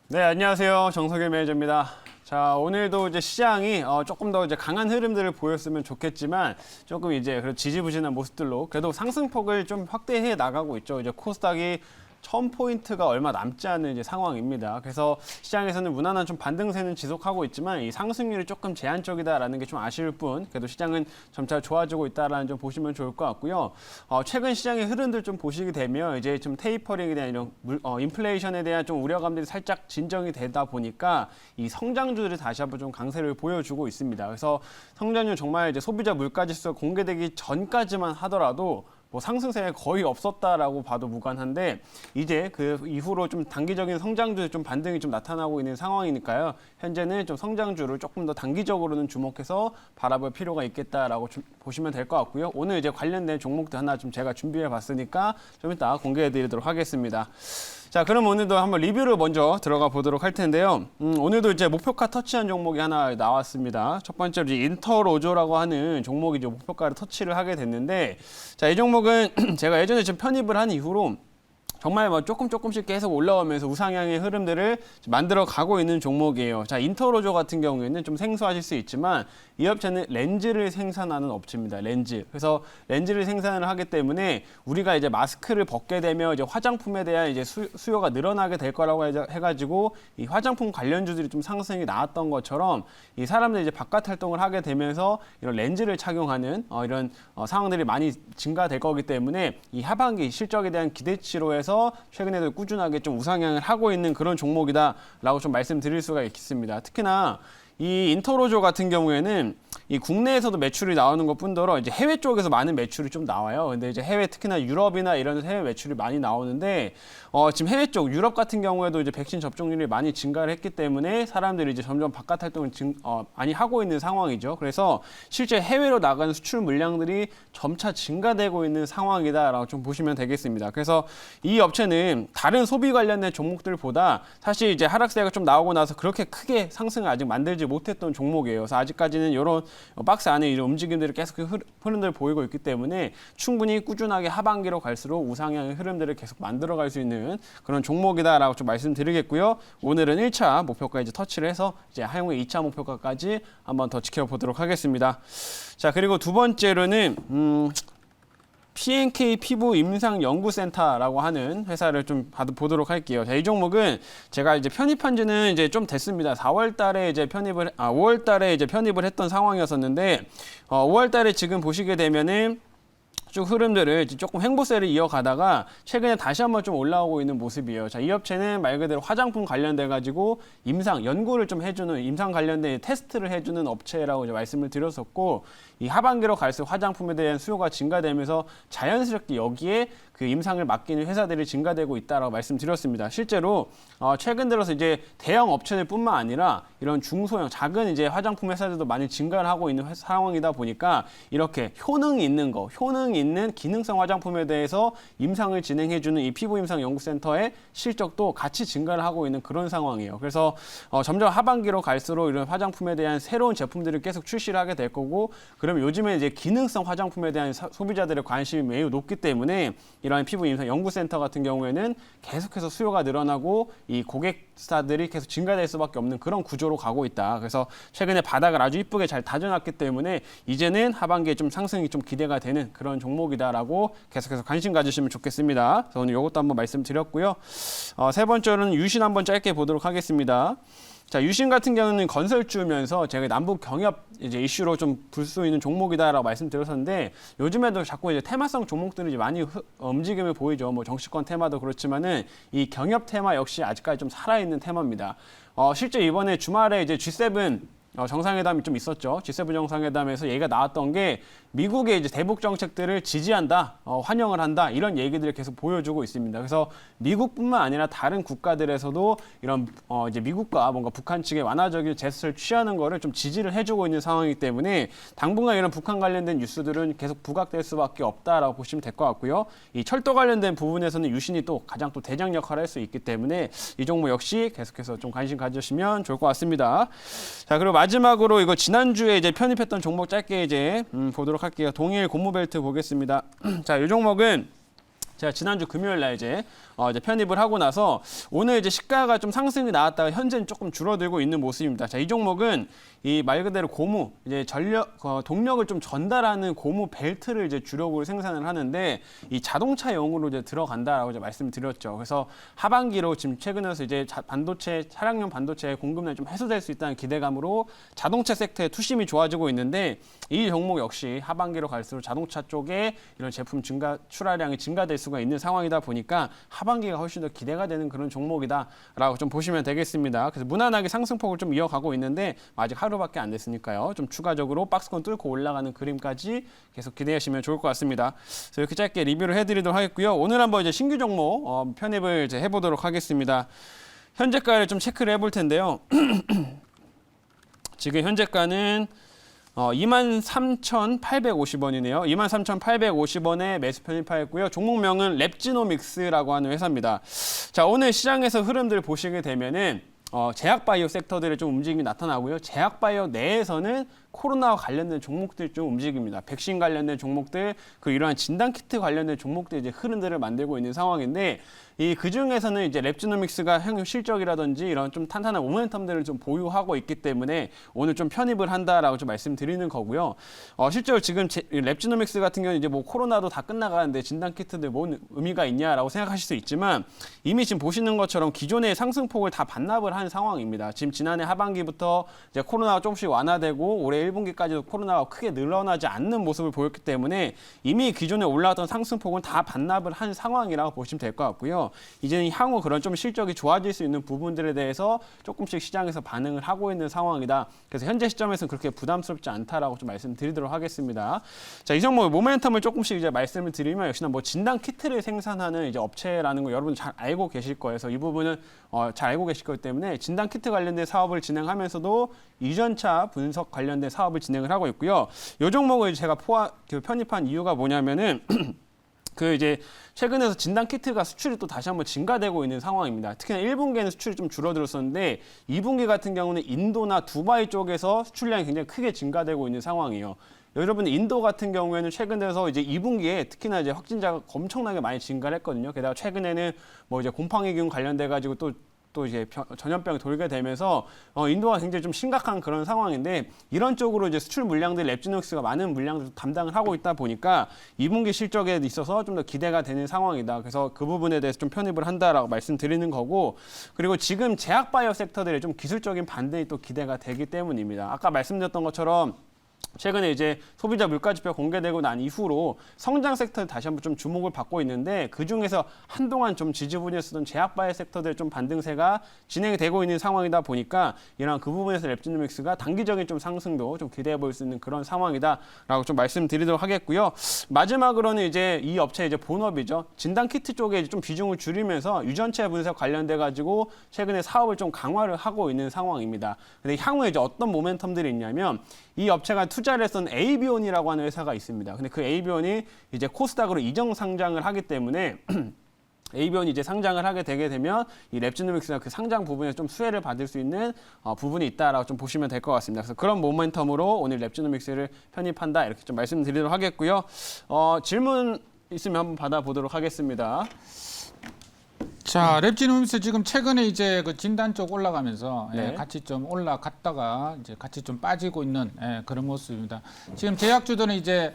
네, 안녕하세요. 정석일 매니저입니다. 자, 오늘도 이제 시장이 조금 더 이제 강한 흐름들을 보였으면 좋겠지만 조금 이제 지지부진한 모습들로 그래도 상승폭을 좀 확대해 나가고 있죠. 이제 코스닥이 1000포인트가 얼마 남지 않은 이제 상황입니다. 그래서 시장에서는 무난한 좀 반등세는 지속하고 있지만 이 상승률이 조금 제한적이다라는 게 좀 아쉬울 뿐 그래도 시장은 점차 좋아지고 있다라는 점 보시면 좋을 것 같고요. 최근 시장의 흐름들 좀 보시게 되면 이제 좀 테이퍼링에 대한 이런 인플레이션에 대한 좀 우려감들이 살짝 진정이 되다 보니까 이 성장주들이 다시 한번 좀 강세를 보여주고 있습니다. 그래서 성장률 정말 이제 소비자 물가지수가 공개되기 전까지만 하더라도 뭐 상승세가 거의 없었다라고 봐도 무관한데 이제 그 이후로 좀 단기적인 성장주에 좀 반등이 좀 나타나고 있는 상황이니까요. 현재는 좀 성장주를 조금 더 단기적으로는 주목해서 바라볼 필요가 있겠다라고 보시면 될 것 같고요. 오늘 이제 관련된 종목들 하나 좀 제가 준비해 봤으니까 좀 이따 공개해 드리도록 하겠습니다. 자, 그럼 오늘도 한번 리뷰를 먼저 들어가 보도록 할 텐데요. 오늘도 이제 목표가 터치한 종목이 하나 나왔습니다. 첫 번째로 이제 인터로조라고 하는 종목이 이제 목표가를 터치를 하게 됐는데, 자, 이 종목은 제가 예전에 좀 편입을 한 이후로 정말 뭐 조금씩 계속 올라오면서 우상향의 흐름들을 만들어 가고 있는 종목이에요. 자, 인터로조 같은 경우에는 좀 생소하실 수 있지만 이 업체는 렌즈를 생산하는 업체입니다. 렌즈. 그래서 렌즈를 생산을 하기 때문에 우리가 이제 마스크를 벗게 되면 이제 화장품에 대한 이제 수요가 늘어나게 될 거라고 해가지고 이 화장품 관련주들이 좀 상승이 나왔던 것처럼 이 사람들이 이제 바깥 활동을 하게 되면서 이런 렌즈를 착용하는 이런 상황들이 많이 증가될 거기 때문에 이 하반기 실적에 대한 기대치로 해서 최근에도 꾸준하게 좀 우상향을 하고 있는 그런 종목이다라고 좀 말씀드릴 수가 있겠습니다. 특히나 이 인터로조 같은 경우에는 이 국내에서도 매출이 나오는 것뿐더러 이제 해외 쪽에서 많은 매출이 좀 나와요. 근데 이제 해외 특히나 유럽이나 이런 해외 매출이 많이 나오는데 지금 해외 쪽 유럽 같은 경우에도 이제 백신 접종률이 많이 증가를 했기 때문에 사람들이 이제 점점 바깥 활동을 많이 하고 있는 상황이죠. 그래서 실제 해외로 나가는 수출 물량들이 점차 증가되고 있는 상황이다라고 좀 보시면 되겠습니다. 그래서 이 업체는 다른 소비 관련된 종목들보다 사실 이제 하락세가 좀 나오고 나서 그렇게 크게 상승을 아직 만들지 못했던 종목이에요. 그래서 아직까지는 이런 박스 안에 이런 움직임들이 계속 흐름들을 보이고 있기 때문에 충분히 꾸준하게 하반기로 갈수록 우상향의 흐름들을 계속 만들어갈 수 있는 그런 종목이다라고 좀 말씀드리겠고요. 오늘은 1차 목표가 이제 터치를 해서 이제 향후에 2차 목표가까지 한번 더 지켜보도록 하겠습니다. 자, 그리고 두 번째로는 P&K 피부 임상 연구센터라고 하는 회사를 좀 보도록 할게요. 자, 이 종목은 제가 이제 편입한 지는 이제 좀 됐습니다. 4월 달에 이제 5월 달에 이제 편입을 했던 상황이었었는데 5월 달에 지금 보시게 되면은 쭉 흐름들을 조금 횡보세를 이어가다가 최근에 다시 한번 좀 올라오고 있는 모습이에요. 자, 이 업체는 말 그대로 화장품 관련돼 가지고 임상 연구를 좀 해주는 임상 관련된 테스트를 해주는 업체라고 이제 말씀을 드렸었고 이 하반기로 갈수록 화장품에 대한 수요가 증가되면서 자연스럽게 여기에 그 임상을 맡기는 회사들이 증가되고 있다라고 말씀드렸습니다. 실제로 최근 들어서 이제 대형 업체들뿐만 아니라 이런 중소형 작은 이제 화장품 회사들도 많이 증가를 하고 있는 상황이다 보니까 이렇게 효능 있는 기능성 화장품에 대해서 임상을 진행해주는 이 피부 임상 연구센터의 실적도 같이 증가를 하고 있는 그런 상황이에요. 그래서 점점 하반기로 갈수록 이런 화장품에 대한 새로운 제품들을 계속 출시를 하게 될 거고 그러면 요즘에 이제 기능성 화장품에 대한 소비자들의 관심이 매우 높기 때문에 이러한 피부 임상 연구센터 같은 경우에는 계속해서 수요가 늘어나고 이 고객사들이 계속 증가될 수밖에 없는 그런 구조로 가고 있다. 그래서 최근에 바닥을 아주 이쁘게 잘 다져놨기 때문에 이제는 하반기에 좀 상승이 좀 기대가 되는 그런 종목이다라고 계속해서 관심 가지시면 좋겠습니다. 그래서 오늘 이것도 한번 말씀드렸고요. 세 번째로는 유신 한번 짧게 보도록 하겠습니다. 자, 유신 같은 경우는 건설주면서 제가 남북 경협 이제 이슈로 좀 볼 수 있는 종목이다라고 말씀드렸었는데 요즘에도 자꾸 이제 테마성 종목들이 이제 많이 움직임을 보이죠. 뭐 정치권 테마도 그렇지만은 이 경협 테마 역시 아직까지 좀 살아있는 테마입니다. 실제 이번에 주말에 이제 G7 정상회담이 좀 있었죠. G7 정상회담에서 얘기가 나왔던 게 미국의 이제 대북 정책들을 지지한다, 환영을 한다 이런 얘기들을 계속 보여주고 있습니다. 그래서 미국뿐만 아니라 다른 국가들에서도 이런 이제 미국과 뭔가 북한 측의 완화적인 제스처를 취하는 거를 좀 지지를 해주고 있는 상황이기 때문에 당분간 이런 북한 관련된 뉴스들은 계속 부각될 수밖에 없다라고 보시면 될 것 같고요. 이 철도 관련된 부분에서는 유신이 또 가장 또 대장 역할을 할 수 있기 때문에 이 종목 역시 계속해서 좀 관심 가지시면 좋을 것 같습니다. 자, 그리고 마지막으로 이거 지난주에 이제 편입했던 종목 짧게 이제 보도록 할게요. 동일 고무벨트 보겠습니다. 자, 이 종목은 제가 지난주 금요일 날 이제 편입을 하고 나서 오늘 이제 시가가 좀 상승이 나왔다가 현재는 조금 줄어들고 있는 모습입니다. 자, 이 종목은 이 말 그대로 고무, 이제 동력을 좀 전달하는 고무 벨트를 이제 주력으로 생산을 하는데 이 자동차용으로 이제 들어간다라고 이제 말씀드렸죠. 그래서 하반기로 지금 최근에서 이제 차량용 반도체 공급량이 좀 해소될 수 있다는 기대감으로 자동차 섹터의 투심이 좋아지고 있는데 이 종목 역시 하반기로 갈수록 자동차 쪽에 이런 제품 출하량이 증가될 수가 있는 상황이다 보니까 하반기가 훨씬 더 기대가 되는 그런 종목이다라고 좀 보시면 되겠습니다. 그래서 무난하게 상승폭을 좀 이어가고 있는데 아직 하루밖에 안 됐으니까요. 좀 추가적으로 박스권 뚫고 올라가는 그림까지 계속 기대하시면 좋을 것 같습니다. 그래서 이렇게 짧게 리뷰를 해드리도록 하겠고요. 오늘 한번 이제 신규 종목 편입을 이제 해보도록 하겠습니다. 현재가를 좀 체크를 해볼 텐데요. 지금 현재가는 23,850원이네요. 23,850원에 매수 편입하였고요. 종목명은 랩지노믹스라고 하는 회사입니다. 자, 오늘 시장에서 흐름들을 보시게 되면은 제약바이오 섹터들의 좀 움직임이 나타나고요. 제약바이오 내에서는 코로나와 관련된 종목들 좀 움직입니다. 백신 관련된 종목들, 그리고 이러한 진단키트 관련된 종목들 이제 흐름들을 만들고 있는 상황인데 그 중에서는 이제 랩지노믹스가 향후 실적이라든지 이런 좀 탄탄한 모멘텀들을 좀 보유하고 있기 때문에 오늘 좀 편입을 한다라고 좀 말씀드리는 거고요. 실제로 지금 랩지노믹스 같은 경우는 이제 뭐 코로나도 다 끝나가는데 진단키트들 뭔 의미가 있냐라고 생각하실 수 있지만 이미 지금 보시는 것처럼 기존의 상승폭을 다 반납을 한 상황입니다. 지금 지난해 하반기부터 이제 코로나가 조금씩 완화되고 올해 1분기까지도 코로나가 크게 늘어나지 않는 모습을 보였기 때문에 이미 기존에 올라왔던 상승폭은 다 반납을 한 상황이라고 보시면 될 것 같고요. 이제는 향후 그런 좀 실적이 좋아질 수 있는 부분들에 대해서 조금씩 시장에서 반응을 하고 있는 상황이다. 그래서 현재 시점에서는 그렇게 부담스럽지 않다라고 좀 말씀드리도록 하겠습니다. 자, 이 종목 모멘텀을 조금씩 이제 말씀을 드리면 역시나 뭐 진단 키트를 생산하는 이제 업체라는 거 여러분 잘 알고 계실 거예요. 그래서 이 부분은 잘 알고 계실 거기 때문에 진단 키트 관련된 사업을 진행하면서도 유전차 분석 관련된 사업을 진행을 하고 있고요. 이 종목을 제가 편입한 이유가 뭐냐면은 이제 최근에서 진단 키트가 수출이 또 다시 한번 증가되고 있는 상황입니다. 특히나 1분기에는 수출이 좀 줄어들었었는데 2분기 같은 경우는 인도나 두바이 쪽에서 수출량이 굉장히 크게 증가되고 있는 상황이에요. 여러분 인도 같은 경우에는 최근 들어서 이제 2분기에 특히나 이제 확진자가 엄청나게 많이 증가를 했거든요. 게다가 최근에는 뭐 이제 곰팡이균 관련돼 가지고 또 이제 전염병이 돌게 되면서 인도가 굉장히 좀 심각한 그런 상황인데 이런 쪽으로 이제 수출 물량들 랩지노믹스가 많은 물량을 담당을 하고 있다 보니까 2분기 실적에 있어서 좀 더 기대가 되는 상황이다. 그래서 그 부분에 대해서 좀 편입을 한다라고 말씀드리는 거고 그리고 지금 제약바이오 섹터들의 좀 기술적인 반등이 또 기대가 되기 때문입니다. 아까 말씀드렸던 것처럼 최근에 이제 소비자 물가지표 공개되고 난 이후로 성장 섹터에 다시 한번 좀 주목을 받고 있는데 그 중에서 한동안 좀 지지부진했었던 제약바이오 섹터들의 좀 반등세가 진행이 되고 있는 상황이다 보니까 이런 그 부분에서 랩지노믹스가 단기적인 좀 상승도 좀 기대해 볼 수 있는 그런 상황이다라고 좀 말씀드리도록 하겠고요. 마지막으로는 이제 이 업체 이제 본업이죠. 진단 키트 쪽에 좀 비중을 줄이면서 유전체 분석 관련돼 가지고 최근에 사업을 좀 강화를 하고 있는 상황입니다. 근데 향후에 이제 어떤 모멘텀들이 있냐면 이 업체가 투자를 했던 에이비온이라고 하는 회사가 있습니다. 근데 그 에이비온이 이제 코스닥으로 이정 상장을 하기 때문에 에이비온이 이제 상장을 하게 되게 되면 이 랩지노믹스가 그 상장 부분에서 좀 수혜를 받을 수 있는 부분이 있다라고 좀 보시면 될 것 같습니다. 그래서 그런 모멘텀으로 오늘 랩지노믹스를 편입한다 이렇게 좀 말씀드리도록 하겠고요. 질문 있으면 한번 받아보도록 하겠습니다. 자, 랩지노믹스 지금 최근에 이제 그 진단 쪽 올라가면서 네. 같이 좀 올라갔다가 이제 같이 좀 빠지고 있는 그런 모습입니다. 지금 제약주들은 이제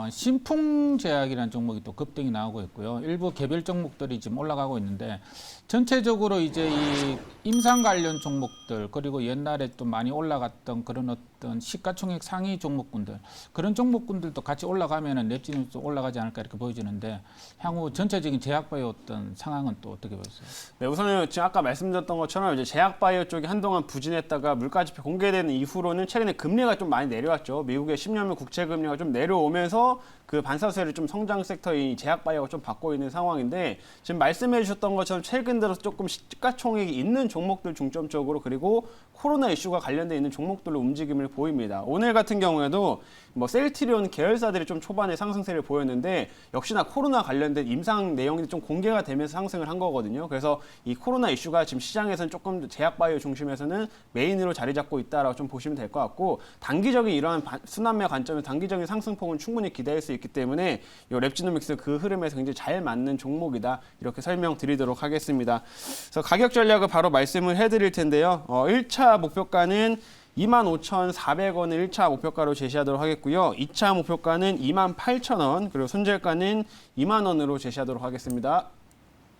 신풍제약이라는 종목이 또 급등이 나오고 있고요. 일부 개별 종목들이 지금 올라가고 있는데 전체적으로 이제 이 임상 관련 종목들 그리고 옛날에 또 많이 올라갔던 그런 어떤 시가총액 상위 종목군들 그런 종목군들도 같이 올라가면은 랩지노믹스 올라가지 않을까 이렇게 보여지는데 향후 전체적인 제약바이오 어떤 상황은 또 어떻게 보세요? 네, 우선은 지금 아까 말씀드렸던 것처럼 이제 제약바이오 쪽이 한동안 부진했다가 물가지표 공개되는 이후로는 최근에 금리가 좀 많이 내려왔죠. 미국의 10년물 국채 금리가 좀 내려오면서 그 반사세를 좀 성장 섹터인 제약바이오가 좀 받고 있는 상황인데 지금 말씀해 주셨던 것처럼 최근 들어서 조금 시가총액이 있는 종목들 중점적으로 그리고 코로나 이슈가 관련돼 있는 종목들로 움직임을 보입니다. 오늘 같은 경우에도 뭐 셀트리온 계열사들이 좀 초반에 상승세를 보였는데 역시나 코로나 관련된 임상 내용이 좀 공개가 되면서 상승을 한 거거든요. 그래서 이 코로나 이슈가 지금 시장에서는 조금 제약바이오 중심에서는 메인으로 자리 잡고 있다라고 좀 보시면 될 것 같고, 단기적인 이러한 순환매 관점에서 단기적인 상승폭은 충분히 기대할 수 있기 때문에 이 랩지노믹스 그 흐름에서 굉장히 잘 맞는 종목이다, 이렇게 설명드리도록 하겠습니다. 그래서 가격 전략을 바로 말씀을 해드릴 텐데요. 1차 목표가는 25,400원을 1차 목표가로 제시하도록 하겠고요. 2차 목표가는 28,000원, 그리고 손절가는 2만 원으로 제시하도록 하겠습니다.